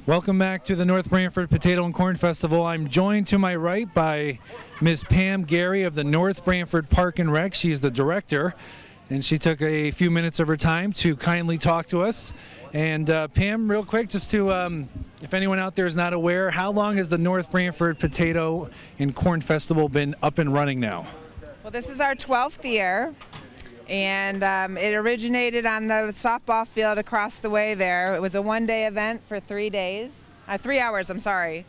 Welcome back to the North Branford Potato and Corn Festival. I'm joined to my right by Ms. Pam Gary of the North Branford Park and Rec. She's the director, and she took a few minutes of her time to kindly talk to us. And Pam, real quick, just to, if anyone out there is not aware, how long has the North Branford Potato and Corn Festival been up and running now? Well, this is our 12th year. And it originated on the softball field across the way there. It was a one-day event for 3 days, 3 hours, I'm sorry.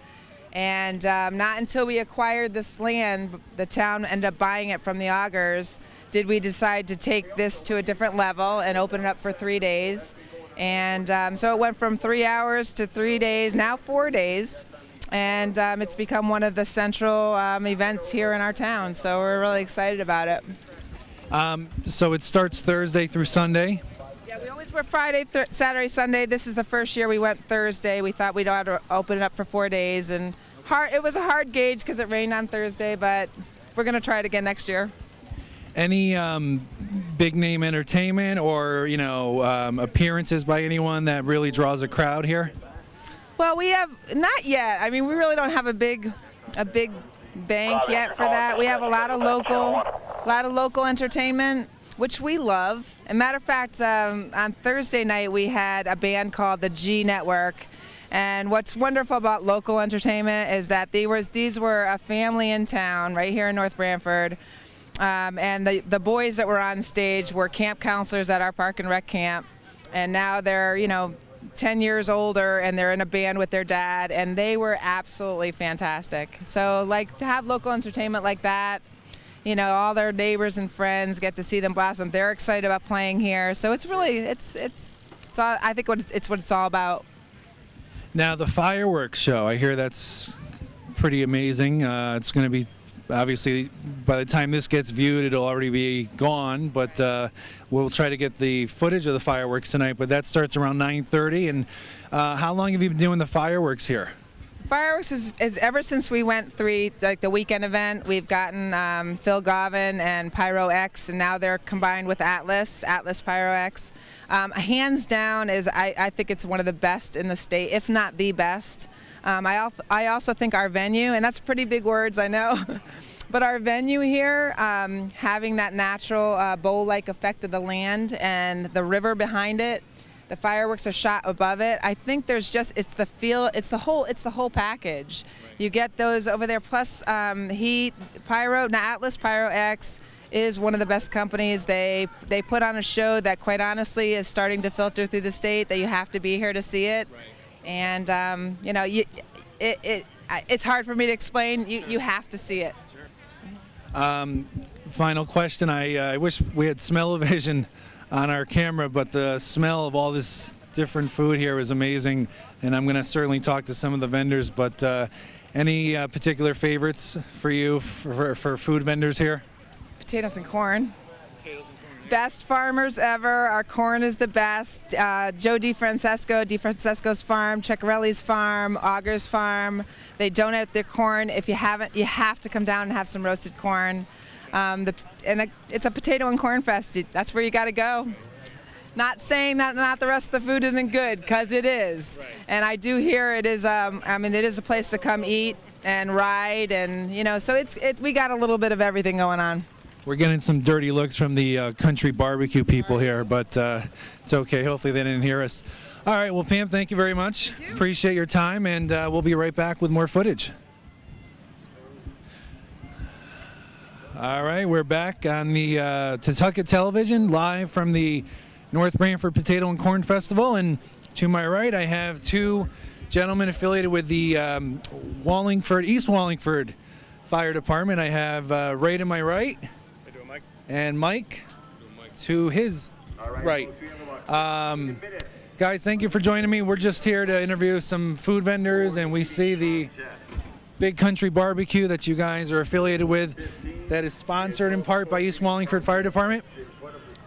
And not until we acquired this land, the town ended up buying it from the Augers, did we decide to take this to a different level and open it up for 3 days. And so it went from 3 hours to 3 days, now 4 days. And it's become one of the central events here in our town. So we're really excited about it. So it starts Thursday through Sunday? Yeah, we always were Friday, Saturday, Sunday. This is the first year we went Thursday. We thought we'd ought to open it up for 4 days, and it was a hard gauge because it rained on Thursday, but we're going to try it again next year. Any big name entertainment or appearances by anyone that really draws a crowd here? Well, we have not yet. I mean, we really don't have a big bank yet for that. We have a lot of local entertainment, which we love. As a matter of fact, on Thursday night we had a band called the G Network, and what's wonderful about local entertainment is that these were a family in town right here in North Branford, and the boys that were on stage were camp counselors at our Park and Rec camp, and now they're 10 years older and they're in a band with their dad, and they were absolutely fantastic. So like to have local entertainment like that, all their neighbors and friends get to see them blossom. They're excited about playing here. So it's really, I think it's what it's all about. Now the fireworks show, I hear that's pretty amazing. It's going to be, obviously, by the time this gets viewed, it'll already be gone, but we'll try to get the footage of the fireworks tonight, but that starts around 9:30. And how long have you been doing the fireworks here? Fireworks is ever since we went through the weekend event. We've gotten Phil Govin and Pyro X, and now they're combined with Atlas Pyro X. Hands down, I think it's one of the best in the state, if not the best. I also think our venue, and that's pretty big words, I know, but our venue here, having that natural bowl-like effect of the land and the river behind it, the fireworks are shot above it. I think there's it's the feel, it's the whole package. Right. You get those over there, plus Atlas Pyro X is one of the best companies. They put on a show that, quite honestly, is starting to filter through the state, that you have to be here to see it. Right. And it's hard for me to explain. You have to see it. Sure. Final question. I wish we had smell-o-vision on our camera, but the smell of all this different food here is amazing, and I'm going to certainly talk to some of the vendors. But any particular favorites for you for food vendors here? Potatoes and corn. Best farmers ever. Our corn is the best. Joe DeFrancesco's farm, Ceccarelli's farm, Auger's farm. They donate their corn. If you haven't, you have to come down and have some roasted corn. It's a potato and corn fest. That's where you got to go. Not saying that not the rest of the food isn't good, because it is. Right. And I do hear it is. It is a place to come eat and ride, and so we got a little bit of everything going on. We're getting some dirty looks from the country barbecue people here, but it's okay. Hopefully they didn't hear us. All right, well, Pam, thank you very much. Appreciate your time, and we'll be right back with more footage. All right, we're back on the Tutucket Television, live from the North Branford Potato and Corn Festival. And to my right, I have two gentlemen affiliated with the East Wallingford Fire Department. I have Ray to my right. Mike. And Mike to his right. Guys, thank you for joining me. We're just here to interview some food vendors, and we see the Big Country Barbecue that you guys are affiliated with, that is sponsored in part by East Wallingford Fire Department.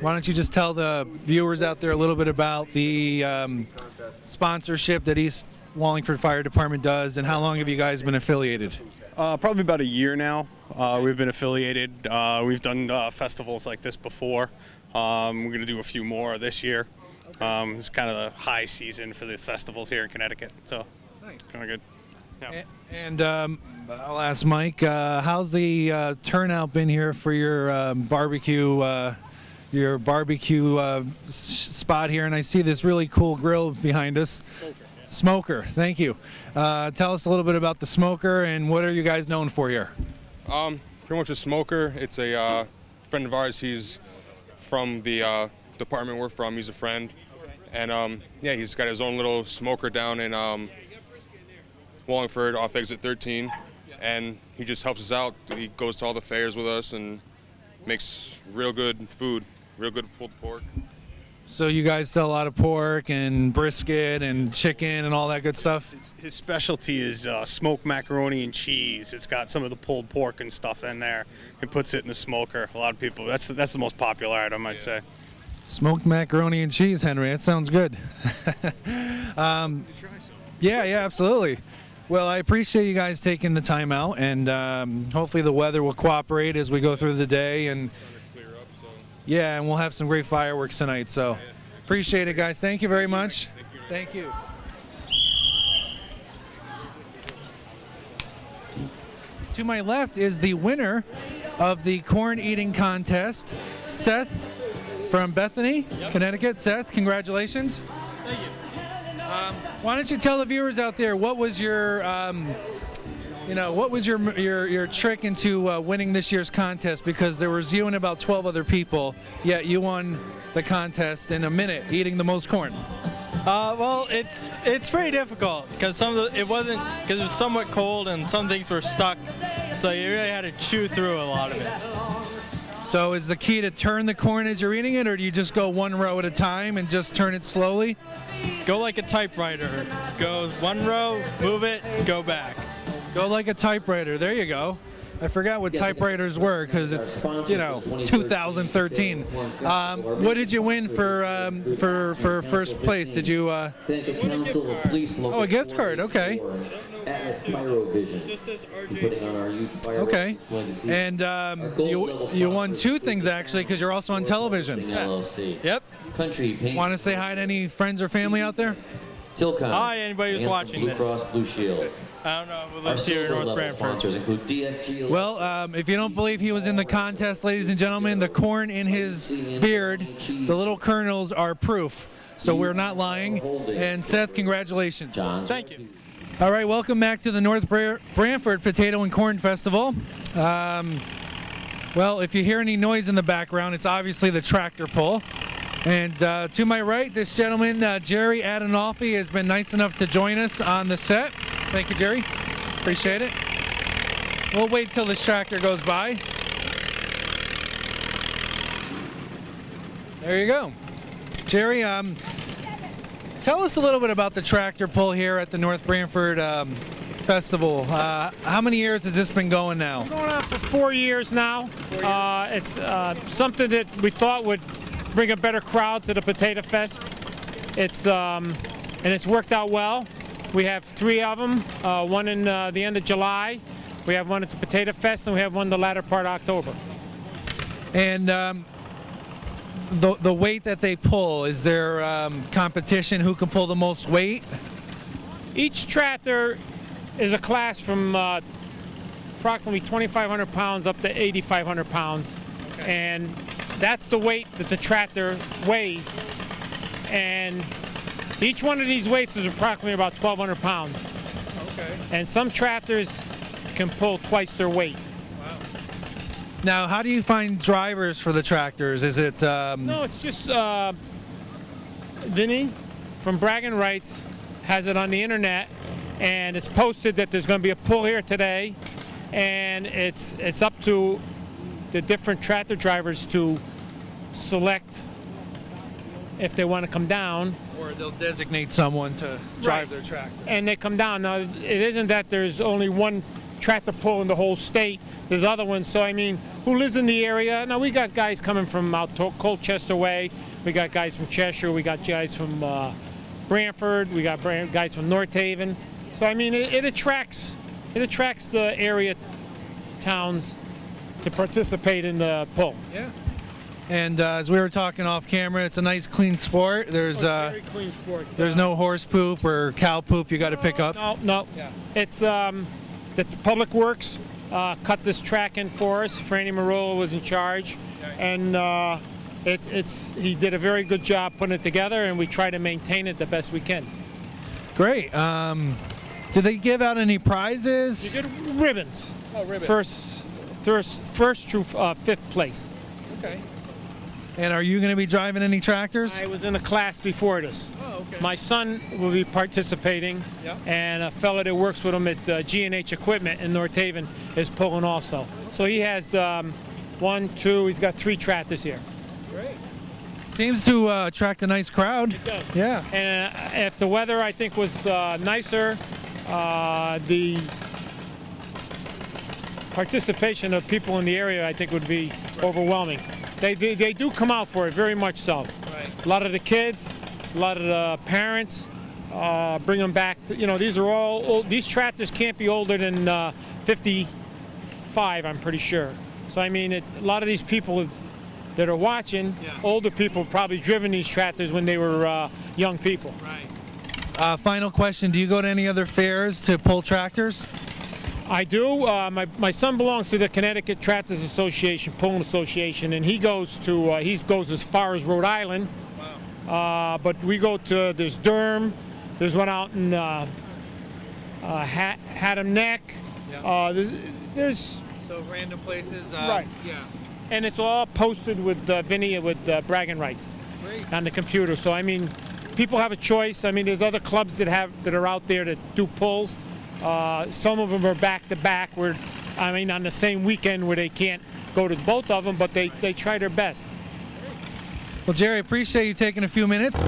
Why don't you just tell the viewers out there a little bit about the sponsorship that East Wallingford Fire Department does, and how long have you guys been affiliated? Probably about a year now. We've been affiliated. We've done festivals like this before. We're going to do a few more this year. It's kind of the high season for the festivals here in Connecticut. So Nice. Kind of good. Yeah. And I'll ask Mike, how's the turnout been here for your barbecue spot here? And I see this really cool grill behind us. Smoker, thank you. Tell us a little bit about the Smoker and what are you guys known for here? Pretty much a Smoker. It's a friend of ours. He's from the department we're from. He's a friend. And yeah, he's got his own little smoker down in Wallingford off exit 13. And he just helps us out. He goes to all the fairs with us and makes real good food, real good pulled pork. So you guys sell a lot of pork and brisket and chicken and all that good stuff? His specialty is smoked macaroni and cheese. It's got some of the pulled pork and stuff in there. He puts it in the smoker. A lot of people, that's the most popular item, I'd say. Smoked macaroni and cheese, Henry. That sounds good. Yeah, absolutely. Well, I appreciate you guys taking the time out, and hopefully the weather will cooperate as we go through the day. And yeah, and we'll have some great fireworks tonight. So appreciate it, guys. Thank you very much. Thank you. To my left is the winner of the corn eating contest, Seth from Bethany, Connecticut. Seth, congratulations. Thank you. Why don't you tell the viewers out there what was your, your trick into winning this year's contest? Because there was you and about 12 other people, yet you won the contest in a minute, eating the most corn. Well, it's pretty difficult because it was somewhat cold and some things were stuck, so you really had to chew through a lot of it. So is the key to turn the corn as you're eating it, or do you just go one row at a time and just turn it slowly? Go like a typewriter. Go one row, move it, go back. Go like a typewriter. There you go. I forgot what typewriters were because it's 2013. What did you win for first place? Did you? Oh, a gift card. Okay. Atlas Pyrovision. Putting on our huge fireworks. Okay. And you won two things actually because you're also on television. LLC. Yep. Country Paint. Want to say hi to any friends or family out there? Tilcon. Hi, anybody who's watching Blue this. Cross Blue Shield. I don't know who Our lives here in silver North level Brantford. sponsors include DFG. Well, if you don't believe he was in the contest, ladies and gentlemen, the corn in his beard, the little kernels are proof. So we're not lying. And Seth, congratulations. Thank you. All right, welcome back to the North Brantford Potato and Corn Festival. Well, if you hear any noise in the background, it's obviously the tractor pull. And to my right, this gentleman, Jerry Adinolfi, has been nice enough to join us on the set. Thank you, Jerry. Appreciate it. We'll wait till this tractor goes by. There you go. Jerry, tell us a little bit about the tractor pull here at the North Brantford Festival. How many years has this been going now? It's going on for 4 years now. It's something that we thought would bring a better crowd to the Potato Fest. And it's worked out well. We have 3 of them, one in the end of July, we have one at the Potato Fest, and we have one the latter part of October. And the weight that they pull, is there competition who can pull the most weight? Each tractor is a class from approximately 2,500 pounds up to 8,500 pounds. Okay. And that's the weight that the tractor weighs. And each one of these weights is approximately about 1,200 pounds. Okay. And some tractors can pull twice their weight. Wow. Now, how do you find drivers for the tractors? Is it... No, it's just Vinny from Braggin' Rights has it on the internet, and it's posted that there's going to be a pull here today, and it's up to the different tractor drivers to select if they want to come down. Or they'll designate someone to drive their tractor. And they come down. Now, it isn't that there's only one tractor pull in the whole state. There's other ones. So, I mean, who lives in the area? Now, we got guys coming from out Colchester way. We got guys from Cheshire. We got guys from Brantford. We got guys from North Haven. So, I mean, it attracts the area towns to participate in the pull. Yeah. And as we were talking off camera, it's a nice clean sport. There's Very clean sport. there's no horse poop or cow poop you got to pick up. No. Yeah. It's the Public Works cut this track in for us. Franny Marola was in charge, and he did a very good job putting it together, and we try to maintain it the best we can. Great. Do they give out any prizes? You get ribbons. Oh, ribbons. First through fifth place. Okay. And are you going to be driving any tractors? I was in a class before this. Oh, okay. My son will be participating, and a fella that works with him at G&H Equipment in North Haven is pulling also. So he has he's got 3 tractors here. Great. Seems to attract a nice crowd. It does. Yeah. And if the weather, I think, was nicer, the participation of people in the area, I think, would be overwhelming. They do come out for it, very much so. Right. A lot of the kids, a lot of the parents bring them back. These are all old. These tractors can't be older than 55, I'm pretty sure. So I mean, a lot of these people that are watching, older people probably driven these tractors when they were young people. Right. Final question: do you go to any other fairs to pull tractors? I do. My son belongs to the Connecticut Tractors Association, Pulling Association, and he goes as far as Rhode Island. Wow. But we go to, there's Durham, there's one out in Haddam Neck. Yeah. There's so random places. Right. Yeah. And it's all posted with Vinny with bragging rights. Great. On the computer. So I mean, people have a choice. I mean, there's other clubs that are out there that do pulls. Some of them are back-to-back, on the same weekend where they can't go to both of them, but they try their best. Well, Jerry, appreciate you taking a few minutes.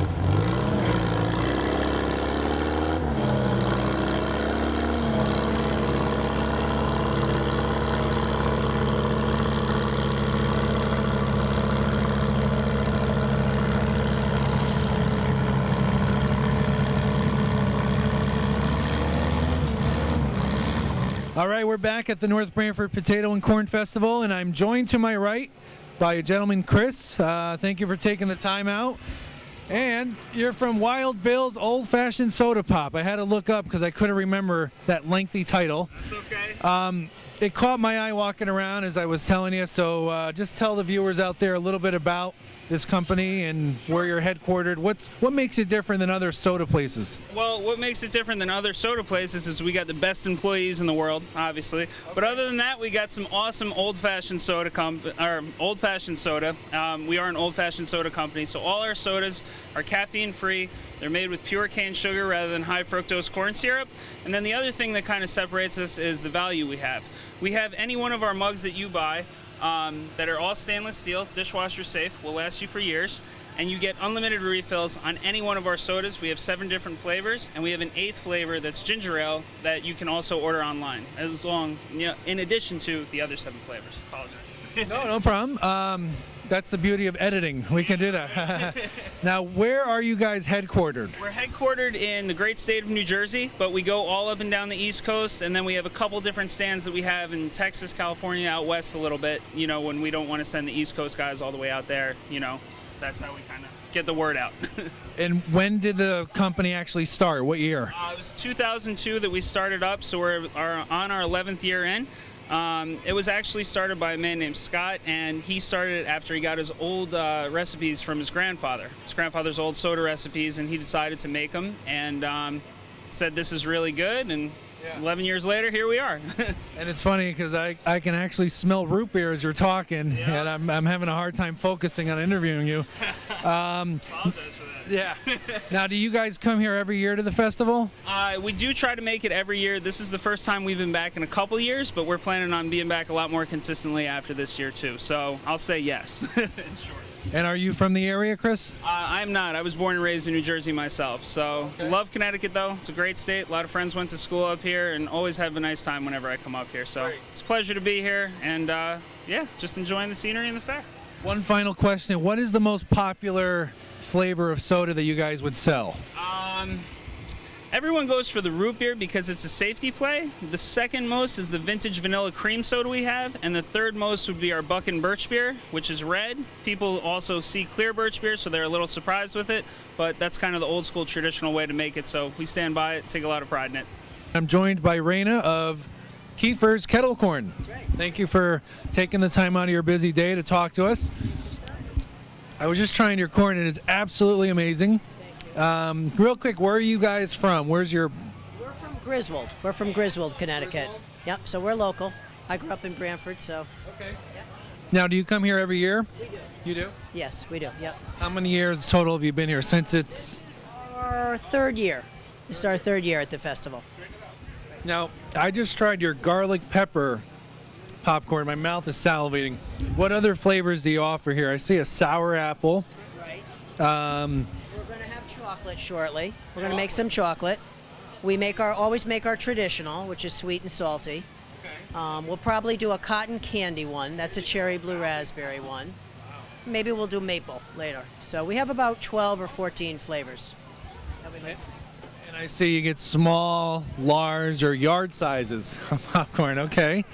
All right, we're back at the North Branford Potato and Corn Festival, and I'm joined to my right by a gentleman, Chris. Thank you for taking the time out. And you're from Wild Bill's Old Fashioned Soda Pop. I had to look up because I couldn't remember that lengthy title. That's okay. It caught my eye walking around as I was telling you, so just tell the viewers out there a little bit about this company and where you're headquartered. What makes it different than other soda places? Well, what makes it different than other soda places is we got the best employees in the world, obviously. Okay. But other than that, we got some awesome old-fashioned soda old-fashioned soda. We are an old-fashioned soda company, so all our sodas are caffeine-free. They're made with pure cane sugar rather than high fructose corn syrup. And then the other thing that kind of separates us is the value we have. We have any one of our mugs that you buy that are all stainless steel, dishwasher safe, will last you for years, and you get unlimited refills on any one of our sodas. We have 7 different flavors, and we have an 8th flavor that's ginger ale that you can also order online, in addition to the other 7 flavors. Apologize. No problem. That's the beauty of editing. We can do that. Now, where are you guys headquartered? We're headquartered in the great state of New Jersey, but we go all up and down the East Coast, and then we have a couple different stands that we have in Texas, California, out west a little bit, when we don't want to send the East Coast guys all the way out there, that's how we kind of get the word out. And when did the company actually start? What year? It was 2002 that we started up, so we're on our 11th year in. It was actually started by a man named Scott, and he started it after he got his old recipes from his grandfather. His grandfather's old soda recipes, and he decided to make them, and said this is really good, and 11 years later, here we are. And it's funny because I can actually smell root beer as you're talking, and I'm having a hard time focusing on interviewing you. Apologize for that. Yeah. Now, do you guys come here every year to the festival? We do try to make it every year. This is the first time we've been back in a couple years, but we're planning on being back a lot more consistently after this year, too. So I'll say yes, in short. And are you from the area, Chris? I'm not. I was born and raised in New Jersey myself. So love Connecticut, though. It's a great state. A lot of friends went to school up here and always have a nice time whenever I come up here. So it's a pleasure to be here, and just enjoying the scenery and the fair. One final question. What is the most popular flavor of soda that you guys would sell? Everyone goes for the root beer because it's a safety play. The second most is the vintage vanilla cream soda we have, and the third most would be our Buck and Birch beer, which is red. People also see clear birch beer, so they're a little surprised with it, but that's kind of the old school traditional way to make it, so we stand by it, take a lot of pride in it. I'm joined by Raina of Kiefer's Kettle Corn. That's right. Thank you for taking the time out of your busy day to talk to us. I was just trying your corn. It is absolutely amazing. Real quick, where are you guys from? Where's your... We're from Griswold. We're from Griswold, Connecticut. Yep, so we're local. I grew up in Branford, so... Okay. Yep. Now, do you come here every year? We do. You do? Yes, we do, yep. How many years total have you been here since it's... Our third year. This is our third year at the festival. Now, I just tried your garlic pepper popcorn. My mouth is salivating. What other flavors do you offer here? I see a sour apple. Right. We're going to have chocolate shortly. We're going to make some chocolate. We always make our traditional, which is sweet and salty. Okay. We'll probably do a cotton candy one. That's a cherry blue raspberry one. Wow. Maybe we'll do maple later. So we have about 12 or 14 flavors that we make. And I see you get small, large, or yard sizes of popcorn. Okay.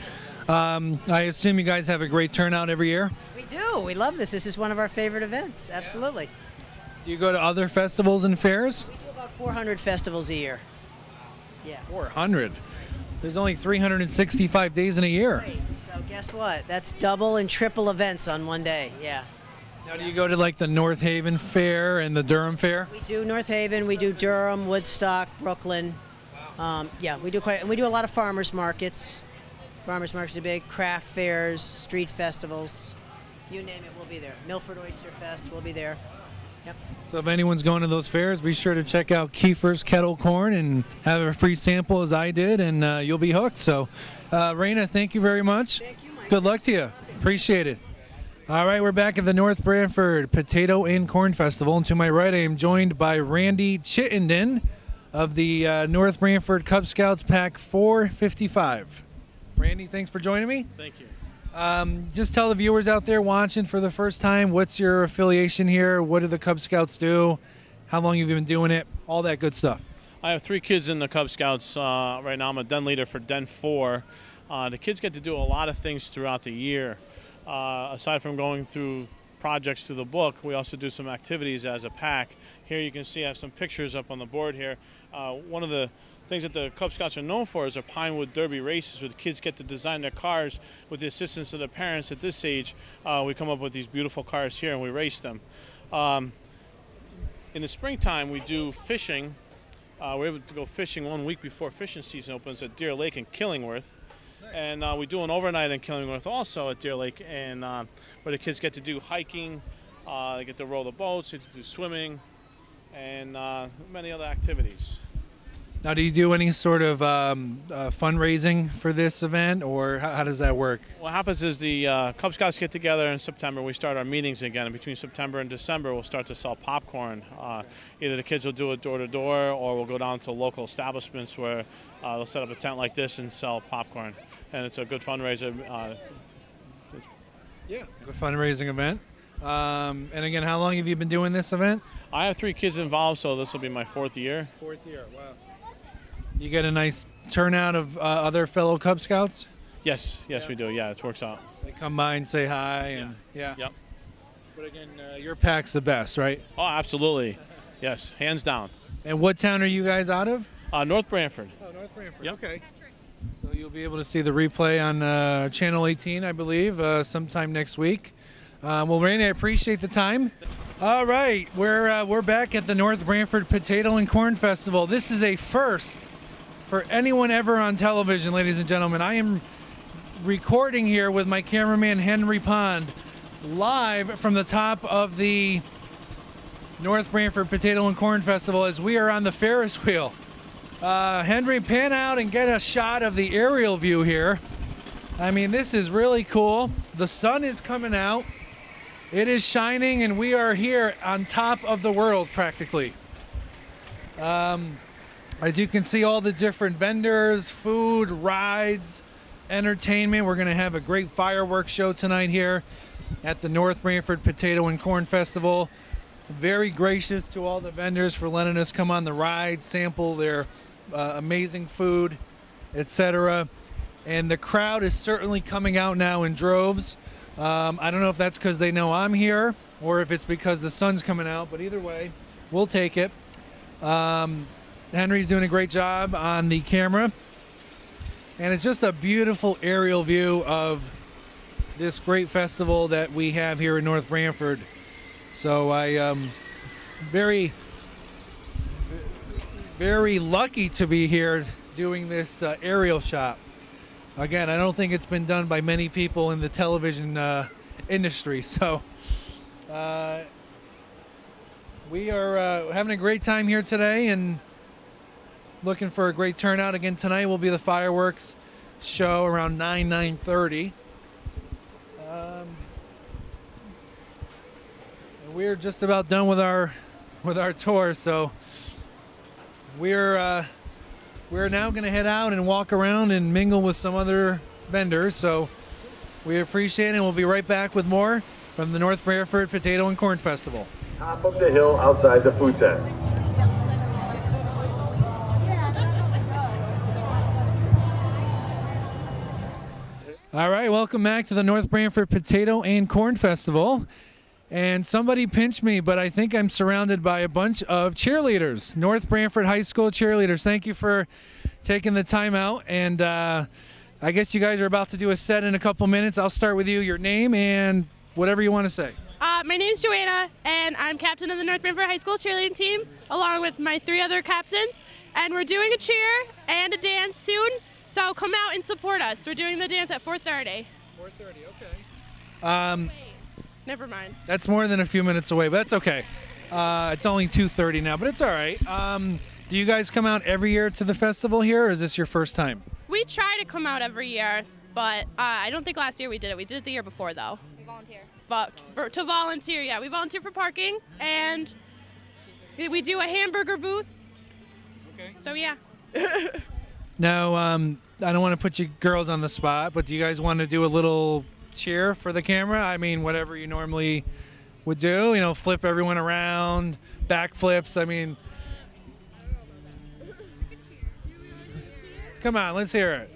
I assume you guys have a great turnout every year? We do. We love this. This is one of our favorite events. Absolutely. Yeah. Do you go to other festivals and fairs? We do about 400 festivals a year. Yeah. 400? There's only 365 days in a year. Right. So guess what? That's double and triple events on one day. Yeah. Now, do you go to like the North Haven Fair and the Durham Fair? We do North Haven. We do Durham, Woodstock, Brooklyn. Yeah, we do we do a lot of farmers markets. Farmers markets are big. Craft fairs, street festivals. You name it, we'll be there. Milford Oyster Fest, we'll be there. Yep. So if anyone's going to those fairs, be sure to check out Kiefer's Kettle Corn and have a free sample as I did, and you'll be hooked. So, Raina, thank you very much. Thank you, Mike. Good luck to you. Appreciate it. All right, we're back at the North Branford Potato and Corn Festival, and to my right I am joined by Randy Chittenden of the North Branford Cub Scouts Pack 455. Randy, thanks for joining me. Thank you. Just tell the viewers out there watching for the first time, what's your affiliation here? What do the Cub Scouts do? How long have you been doing it? All that good stuff. I have 3 kids in the Cub Scouts. Right now I'm a den leader for Den 4. The kids get to do a lot of things throughout the year. Aside from going through projects through the book, we also do some activities as a pack. Here you can see I have some pictures up on the board here. One of the things that the Cub Scouts are known for is our Pinewood Derby races, where the kids get to design their cars with the assistance of their parents. At this age, we come up with these beautiful cars here and we race them. In the springtime, we do fishing. We're able to go fishing 1 week before fishing season opens at Deer Lake in Killingworth. And we do an overnight in Killingworth also at Deer Lake, and where the kids get to do hiking, they get to row the boats, they get to do swimming, and many other activities. Now, do you do any sort of fundraising for this event, or how does that work? What happens is the Cub Scouts get together in September. We start our meetings again, and between September and December, we'll start to sell popcorn. Either the kids will do it door-to-door, or we'll go down to local establishments where they'll set up a tent like this and sell popcorn. And it's a good fundraiser. Yeah, good fundraising event. And again, how long have you been doing this event? I have 3 kids involved, so this will be my 4th year. 4th year, wow. You get a nice turnout of other fellow Cub Scouts? Yes, we do. Yeah, it works out. They come by and say hi, and yeah. Yep. But again, your pack's the best, right? Oh, absolutely. Yes, hands down. And what town are you guys out of? North Branford. Oh, North Branford. Yep. Okay. So you'll be able to see the replay on Channel 18, I believe, sometime next week. Well, Randy, I appreciate the time. All right, we're back at the North Branford Potato and Corn Festival. This is a first for anyone ever on television, ladies and gentlemen. I am recording here with my cameraman Henry Pond, live from the top of the North Branford Potato and Corn Festival as we are on the Ferris wheel. Henry, pan out and get a shot of the aerial view here. I mean, this is really cool. The sun is coming out. It is shining, and we are here on top of the world, practically. As you can see, all the different vendors, food, rides, entertainment. We're going to have a great fireworks show tonight here at the North Branford Potato and Corn Festival. very gracious to all the vendors for letting us come on the ride, sample their amazing food, etc. And the crowd is certainly coming out now in droves. I don't know if that's because they know I'm here or if it's because the sun's coming out, but either way, we'll take it. Henry's doing a great job on the camera. And it's just a beautiful aerial view of this great festival that we have here in North Branford. So I am very, very lucky to be here doing this aerial shot. Again, I don't think it's been done by many people in the television industry. So we are having a great time here today and looking for a great turnout. Again, tonight will be the fireworks show around 9:30. We're just about done with our tour, so we're now going to head out and walk around and mingle with some other vendors. So we appreciate it, and we'll be right back with more from the North Branford Potato and Corn Festival. Top of the hill outside the food tent. All right, welcome back to the North Branford Potato and Corn Festival. And somebody pinched me, but I think I'm surrounded by a bunch of cheerleaders, North Branford High School cheerleaders. Thank you for taking the time out. And I guess you guys are about to do a set in a couple minutes. I'll start with you, your name and whatever you want to say. My name's Joanna, and I'm captain of the North Branford High School cheerleading team, along with my 3 other captains. And we're doing a cheer and a dance soon, so come out and support us. We're doing the dance at 4:30. 4:30, okay. Never mind. That's more than a few minutes away, but that's okay. It's only 2:30 now, but it's all right. Do you guys come out every year to the festival here, or is this your first time? We try to come out every year, but I don't think last year we did it. We did it the year before, though. We volunteer. But to volunteer, yeah. We volunteer for parking, and we do a hamburger booth. Okay. So, yeah. Now, I don't want to put you girls on the spot, but do you guys want to do a little cheer for the camera? I mean, whatever you normally would do, you know, flip everyone around, backflips. I mean, come on, let's hear it.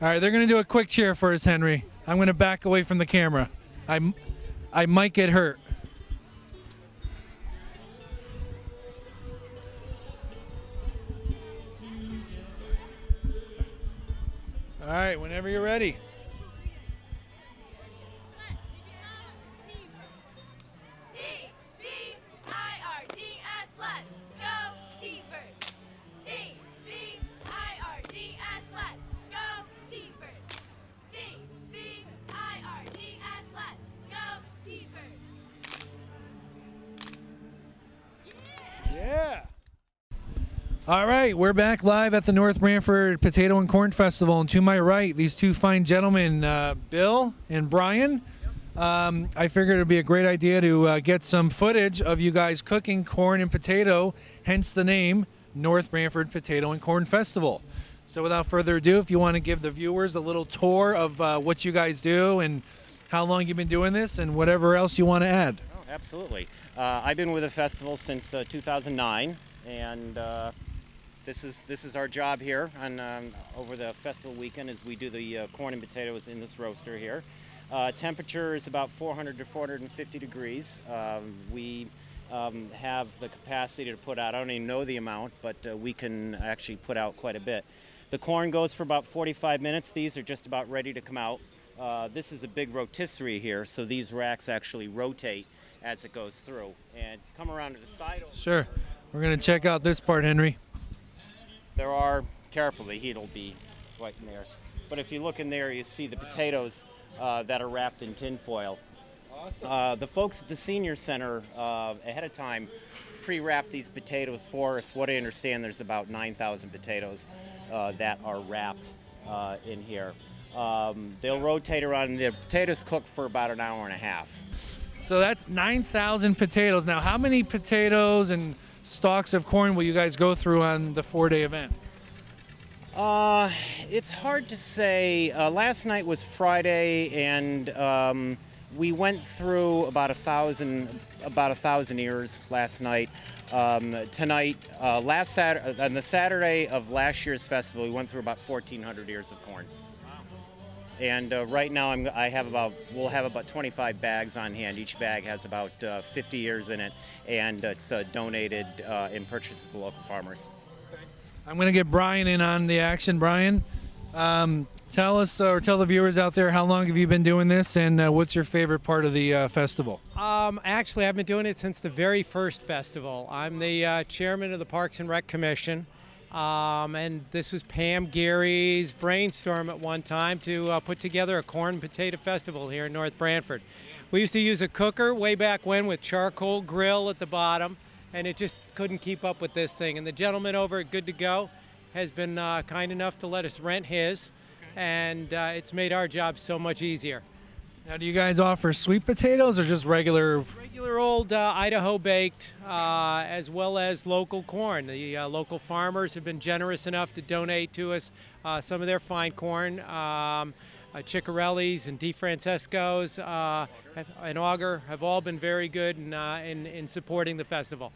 All right, they're going to do a quick cheer for us, Henry. I'm going to back away from the camera. I might get hurt. All right, whenever you're ready. Yeah. All right, we're back live at the North Branford Potato and Corn Festival, and to my right, these 2 fine gentlemen, Bill and Brian. I figured it would be a great idea to get some footage of you guys cooking corn and potato, hence the name North Branford Potato and Corn Festival. So without further ado, if you want to give the viewers a little tour of what you guys do and how long you've been doing this and whatever else you want to add. Oh, absolutely. I've been with the festival since 2009, and this is our job here on over the festival weekend as we do the corn and potatoes in this roaster here. Temperature is about 400 to 450 degrees. We have the capacity to put out, I don't even know the amount, but we can actually put out quite a bit. The corn goes for about 45 minutes. These are just about ready to come out. This is a big rotisserie here, so these racks actually rotate as it goes through. And come around to the side. Sure. We're going to check out this part, Henry. There are, careful, the heat will be right in there. But if you look in there, you see the potatoes that are wrapped in tin foil. Awesome. The folks at the Senior Center ahead of time pre-wrap these potatoes for us. What I understand, there's about 9,000 potatoes that are wrapped in here. They'll rotate around, and the potatoes cook for about an hour and a half. So that's 9,000 potatoes. Now, how many potatoes and stalks of corn will you guys go through on the 4-day event? It's hard to say. Last night was Friday, and we went through about a thousand ears last night. Tonight, on the Saturday of last year's festival, we went through about 1,400 ears of corn. And right now, we'll have about 25 bags on hand. Each bag has about 50 ears in it, and it's donated and purchased to the local farmers. I'm going to get Brian in on the action. Brian, tell us, or tell the viewers out there, how long have you been doing this, and what's your favorite part of the festival? Actually, I've been doing it since the very first festival. I'm the chairman of the Parks and Rec Commission. And this was Pam Gary's brainstorm at one time to put together a corn and potato festival here in North Branford. We used to use a cooker way back when with charcoal grill at the bottom, and it just couldn't keep up with this thing. And the gentleman over at Good to Go has been kind enough to let us rent his, and it's made our job so much easier. Now, do you guys offer sweet potatoes or just regular? Regular old Idaho baked, as well as local corn. The local farmers have been generous enough to donate to us some of their fine corn. Ciccarelli's and DeFrancesco's and Auger have all been very good in supporting the festival.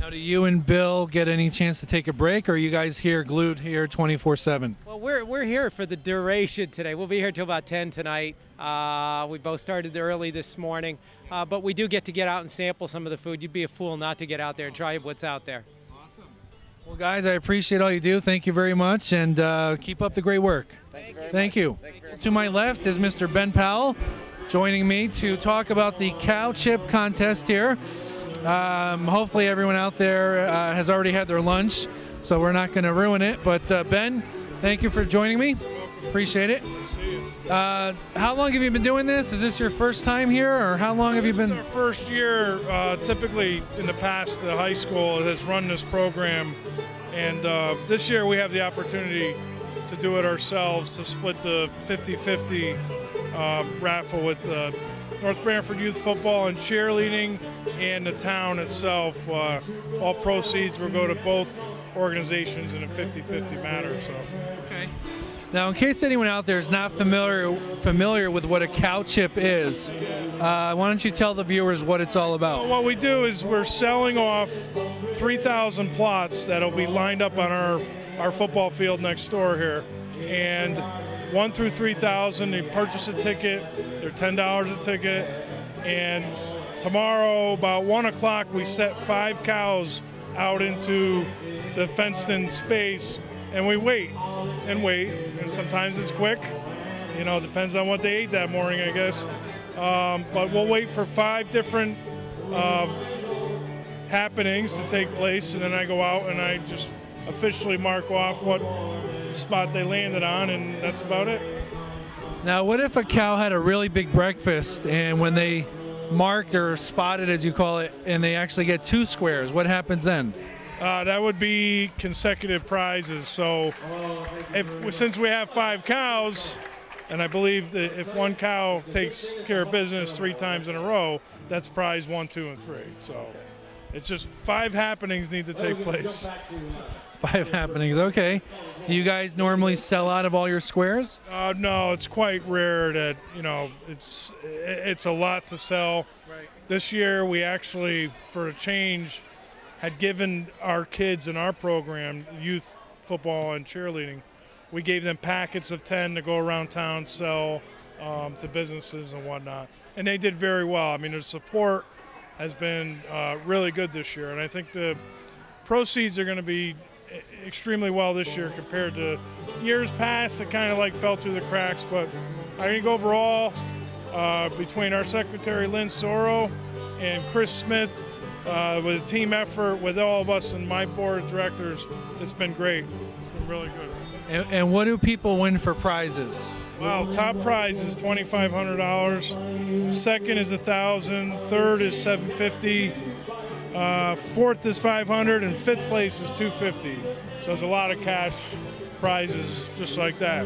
Now, do you and Bill get any chance to take a break, or are you guys here glued here 24/7? Well, we're here for the duration today. We'll be here till about 10 tonight. We both started early this morning, but we do get to get out and sample some of the food. You'd be a fool not to get out there and try what's out there. Awesome. Well, guys, I appreciate all you do. Thank you very much, and keep up the great work. Thank you. To my left is Mr. Ben Powell, joining me to talk about the cow chip contest here. Hopefully everyone out there has already had their lunch, so we're not going to ruin it. But Ben, thank you for joining me. Appreciate it. How long have you been doing this? Is this your first time here, or how long have you been? This is our first year. Typically in the past, the high school has run this program, and this year we have the opportunity to do it ourselves, to split the 50-50 raffle with North Branford Youth Football and cheerleading and the town itself. All proceeds will go to both organizations in a 50-50 manner. So. Okay. Now, in case anyone out there is not familiar with what a cow chip is, why don't you tell the viewers what it's all about? So what we do is we're selling off 3,000 plots that'll be lined up on our football field next door here, and 1 through 3,000, they purchase a ticket. They're $10 a ticket, and tomorrow about 1 o'clock we set 5 cows out into the fenced-in space, and we wait and wait. And sometimes it's quick, you know, depends on what they ate that morning, I guess. But we'll wait for 5 different happenings to take place, and then I go out and I just officially mark off what spot they landed on, and that's about it. Now, what if a cow had a really big breakfast, and when they marked or spotted, as you call it, and they actually get 2 squares, what happens then? That would be consecutive prizes. So since we have 5 cows, and I believe that if one cow takes care of business 3 times in a row, that's prize 1, 2, and 3. So it's just 5 happenings need to take place. 5 happenings, okay. Do you guys normally sell out of all your squares? No, it's quite rare that, you know, it's a lot to sell. Right. This year we actually, for a change, had given our kids in our program, youth football and cheerleading, we gave them packets of 10 to go around town, sell to businesses and whatnot. And they did very well. I mean, their support has been really good this year, and I think the proceeds are going to be extremely well this year compared to years past. It kind of like fell through the cracks, but I think overall, between our secretary Lynn Soro and Chris Smith, with a team effort with all of us and my board of directors, it's been great. It's been really good. And what do people win for prizes? Well, top prize is $2,500. Second is $1,000. Third is $750. Fourth is $500, and 5th place is $250. So there's a lot of cash prizes just like that.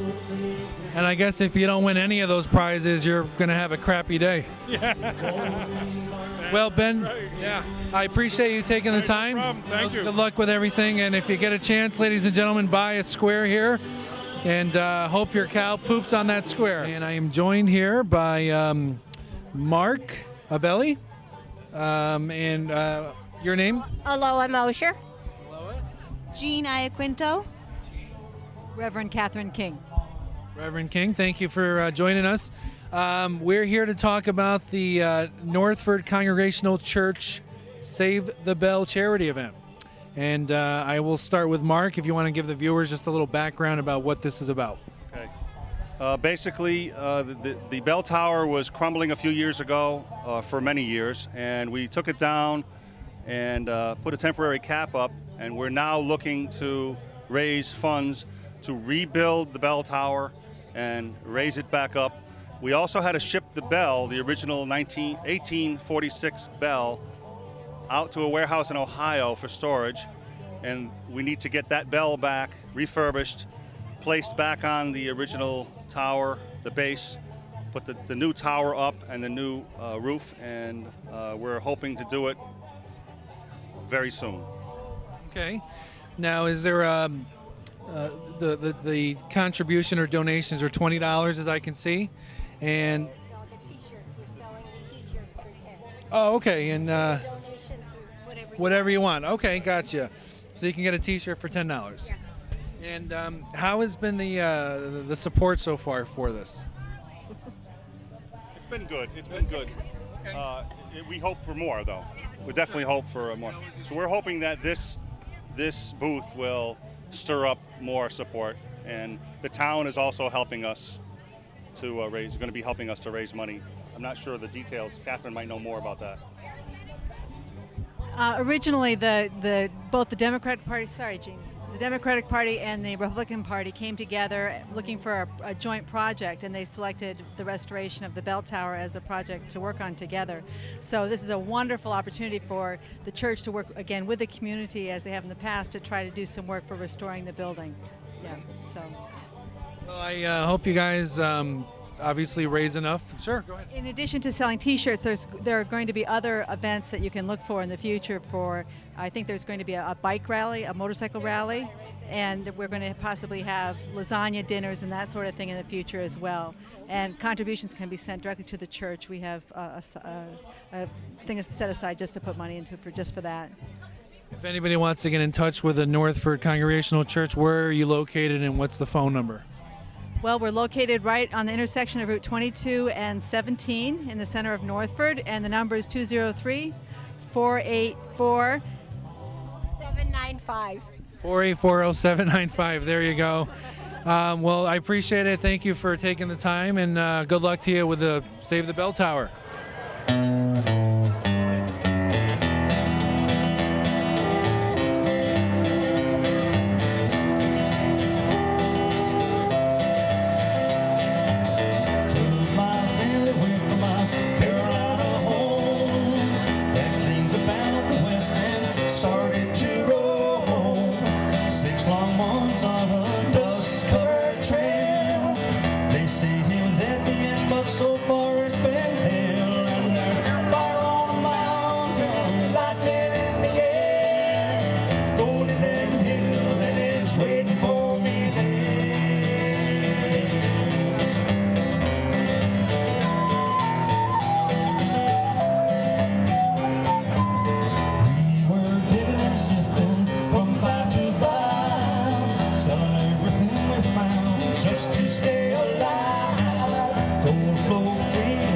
And I guess if you don't win any of those prizes, you're going to have a crappy day. Yeah. Well, Ben, right. Yeah, I appreciate you taking the time. No problem. Thank you. Good luck with everything, and if you get a chance, ladies and gentlemen, buy a square here, and hope your cow poops on that square. And I am joined here by Mark Abelli. And your name? Aloha Mosher. Jean Iaquinto. Reverend Catherine King. Reverend King, thank you for joining us. We're here to talk about the Northford Congregational Church Save the Bell charity event. And I will start with Mark, if you want to give the viewers just a little background about what this is about. Okay. Basically, the bell tower was crumbling a few years ago, for many years, and we took it down and put a temporary cap up, and we're now looking to raise funds to rebuild the bell tower and raise it back up. We also had to ship the bell, the original 1846 bell, out to a warehouse in Ohio for storage, and we need to get that bell back, refurbished, placed back on the original tower, the base, put the new tower up and the new roof, and we're hoping to do it very soon. Okay. Now, is there the contribution or donations are $20, as I can see, and oh, okay, and whatever you want. Okay, gotcha. So you can get a T-shirt for $10. Yes. And how has been the support so far for this? It's been good. It's been good. We hope for more, though. We definitely hope for more. So we're hoping that this booth will stir up more support, and the town is also helping us to raise. Going to be helping us to raise money. I'm not sure of the details. Catherine might know more about that. Originally, both the Democratic Party, the Democratic Party and the Republican Party came together looking for a joint project, and they selected the restoration of the bell tower as a project to work on together. So this is a wonderful opportunity for the church to work again with the community, as they have in the past, to try to do some work for restoring the building. Yeah. So. Well, I hope you guys obviously raise enough. Sure, go ahead. In addition to selling T-shirts, there are going to be other events that you can look for in the future. I think there's going to be a bike rally, a motorcycle rally, and we're going to possibly have lasagna dinners and that sort of thing in the future as well. And contributions can be sent directly to the church. We have a thing set aside just to put money into for that. If anybody wants to get in touch with the Northford Congregational Church, where are you located and what's the phone number? Well, we're located right on the intersection of Route 22 and 17 in the center of Northford, and the number is 203-484-795. 484-0795. There you go. Well, I appreciate it. Thank you for taking the time, and good luck to you with the Save the Bell Tower. So far it's been hell, and there's fire on the mountain, lightning in the air, golden hills, and it's waiting for me there. We were digging and sifting from 5 to 5, selling everything we found just to stay alive. Gold flow free.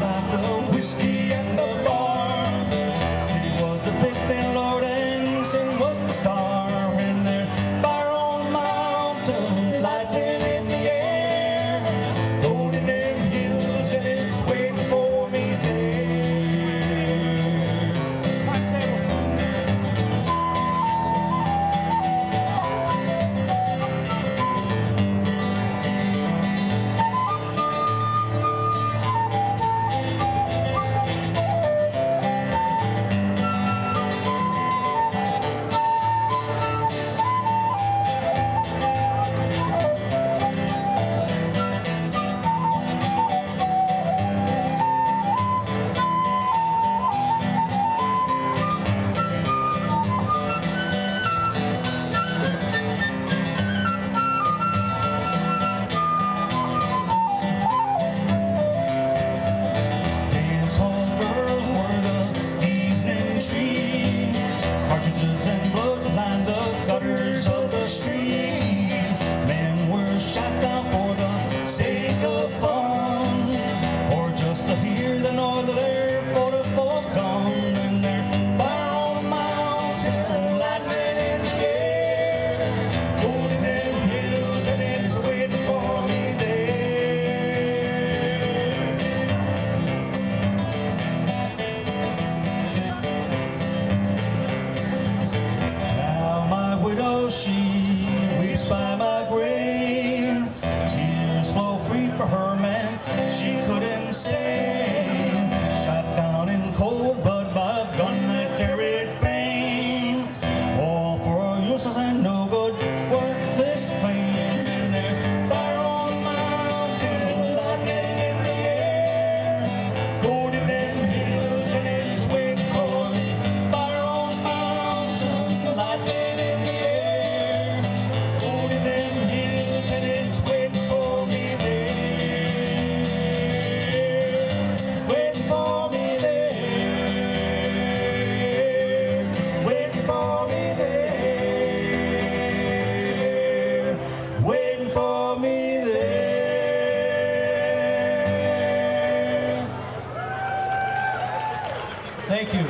you.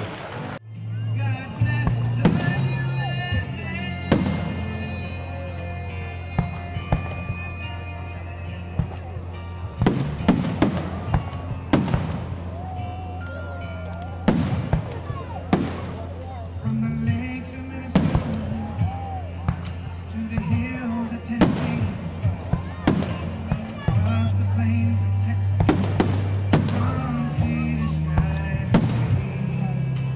From the lakes of Minnesota to the hills of Tennessee, across the plains of Texas, from sea to shining sea.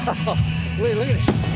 Wait, look at this.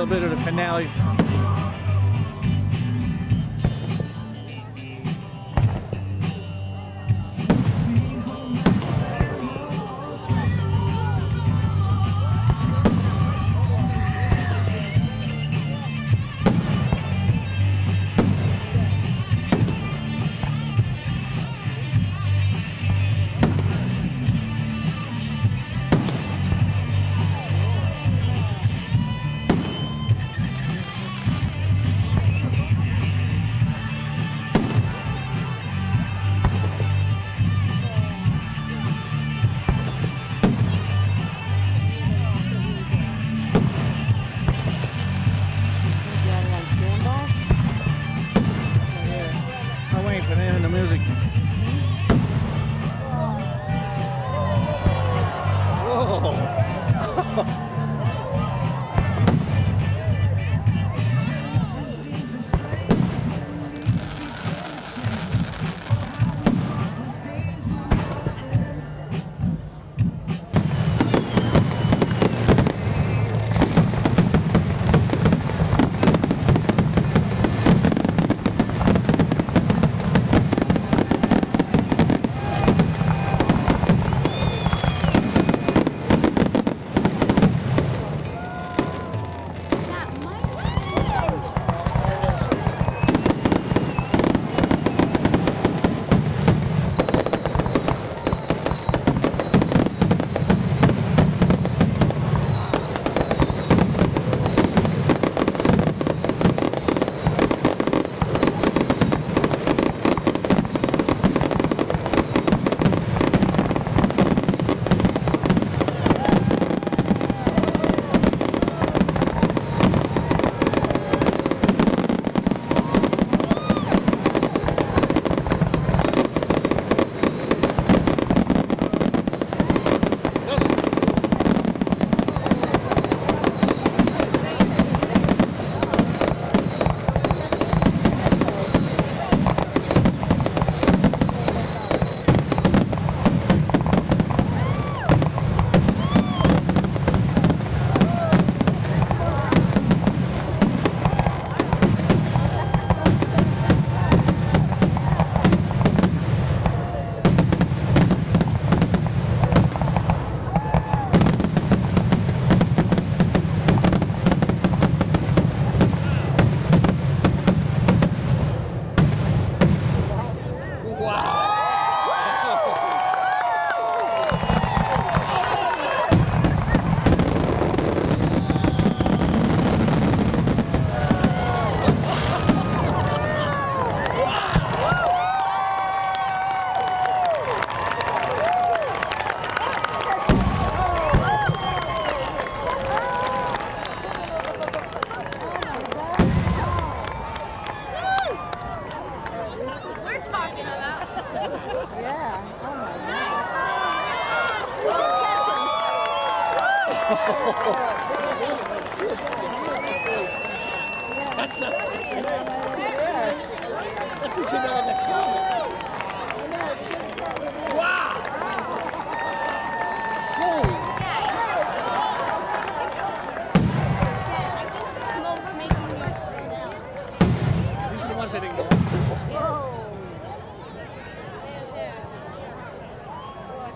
little bit of the finale. I'm waiting for the end of the music. Whoa.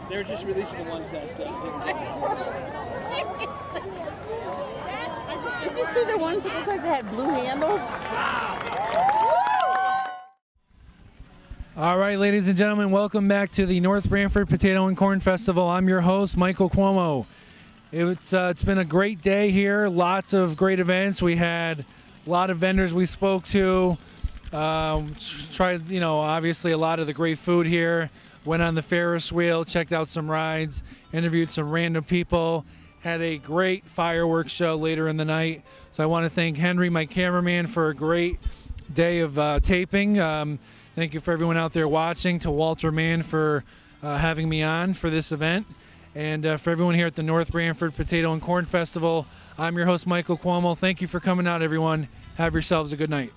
They're just releasing the ones that didn't go. Did you see the ones that looked like they had blue handles? All right, ladies and gentlemen, welcome back to the North Branford Potato and Corn Festival. I'm your host, Michael Cuomo. It's been a great day here. Lots of great events. We had a lot of vendors we spoke to. Tried, obviously a lot of the great food here. Went on the Ferris wheel, checked out some rides, interviewed some random people, had a great fireworks show later in the night. So I want to thank Henry, my cameraman, for a great day of taping. Thank you for everyone out there watching, to Walter Mann for having me on for this event. And for everyone here at the North Branford Potato and Corn Festival, I'm your host, Michael Cuomo. Thank you for coming out, everyone. Have yourselves a good night.